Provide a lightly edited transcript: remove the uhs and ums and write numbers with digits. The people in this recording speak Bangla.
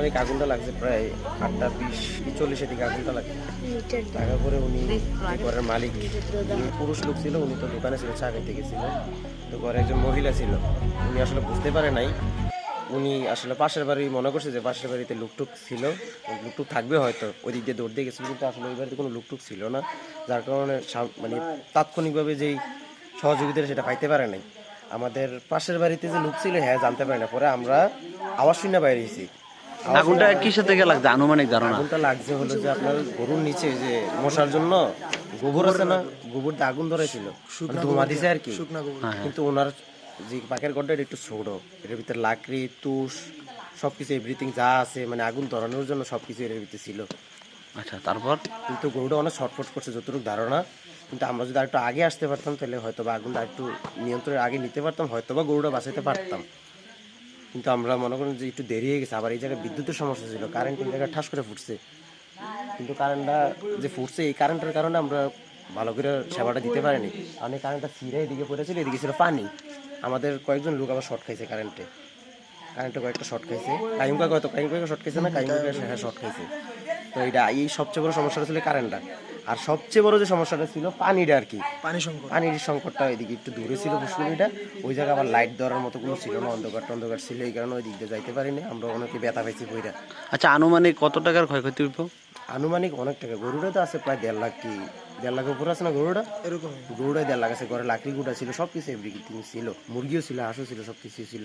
আনুমানিক আগুনটা লাগছে প্রায় 8:20-40 দিকে আগুনটা লাগছে। লাগার পরে উনি ঘরের মালিক, উনি পুরুষ লোক ছিল, উনি তো দোকানে ছিল, চা খাইতে গেছিল। তো ঘরে একজন মহিলা ছিল, উনি আসলে বুঝতে পারে নাই। উনি আসলে পাশের বাড়ি মনে করছে যে পাশের বাড়িতে লুকটুক ছিল, লুকটুক থাকবে হয়তো, ওই দিক দিয়ে দৌড় দিয়ে গেছিল, কিন্তু আসলে ওই বাড়িতে কোনো লুকটুক ছিল না। যার কারণে মানে তাৎক্ষণিকভাবে যেই সহযোগিতা সেটা পাইতে পারে নাই। আমাদের পাশের বাড়িতে যে লোক ছিল হ্যাঁ জানতে পারে না, পরে আমরা আওয়াজ শুনে বাইরেছি। আগুনটা কিসের থেকে লাগছে আনুমানিক ধারণা? আগুনটা লাগছে হলো যে আপনার গরুর নিচে যে মশার জন্য গোবর আছে না, গোবর দিয়ে আগুন ধরেছিল, ধোঁয়া দিছে আর কি। কিন্তু ওনার যে পাখের ঘরটা এটা একটু ছোট, এটার ভিতরে লাকড়ি, তুষ, সবকিছু এভরিথিং যা আছে মানে আগুন ধরানোর জন্য সবকিছু এর ভিতরে ছিল। আচ্ছা, তারপর? কিন্তু গরুটা অনেক ছটফট করছে যতটুকু ধারণা। কিন্তু আমরা যদি আরেকটু আগে আসতে পারতাম তাহলে হয়তো বা আগুনটা একটু নিয়ন্ত্রণের আগে নিতে পারতাম, হয়তো বা গরুটা বাঁচাতে পারতাম। কিন্তু আমরা মনে করেন যে একটু দেরি হয়ে গেছে। আবার এই জায়গায় বিদ্যুতের সমস্যা ছিল, কারেন্ট এই জায়গায় ঠাস করে ফুটছে। কিন্তু কারেন্টটা যে ফুটছে এই কারেন্টের কারণে আমরা ভালো করে সেবাটা দিতে পারিনি। কারণ এই কারেন্টটা ছিঁড়ে এদিকে পড়েছিল, এদিকে ছিল পানি। আমাদের কয়েকজন লোক আবার শর্ট খাইছে কারেন্টে কয়েকটা শর্ট খাইছে। কাইম কাকা শর্ট খাইছে না, কাইম কাকা হ্যাঁ শর্ট খাইছে। তো এটা এই সবচেয়ে বড় সমস্যাটা ছিল কারেন্টটা। আর সবচেয়ে বড় যে সমস্যাটা ছিল পানিটা আর কি, পানির সংকটটা এদিকে একটু দূরে ছিল পুষ্করিটা। ওই জায়গায় আবার লাইট দেওয়ার মতো কোনো ছিল না, অন্ধকার ছিল, এই কারণে ওই দিক দিয়ে যাইতে পারিনি। আমরা অনেকে ব্যথা পাইছি বইটা। আচ্ছা, আনুমানিক কত টাকার ক্ষয়ক্ষতি হইব? আনুমানিক অনেক টাকা। গরুটা তো আছে প্রায় 1.5 লাখ, কি 1.5 লাখের উপরে আছে না গরুটা, এরকম গরুটাই 1.5 লাখ আছে। ঘরে লাকড়ি গুটা ছিল, সব কিছু এভরিথিং ছিল, মুরগিও ছিল, হাঁসও ছিল, সব কিছু ছিল।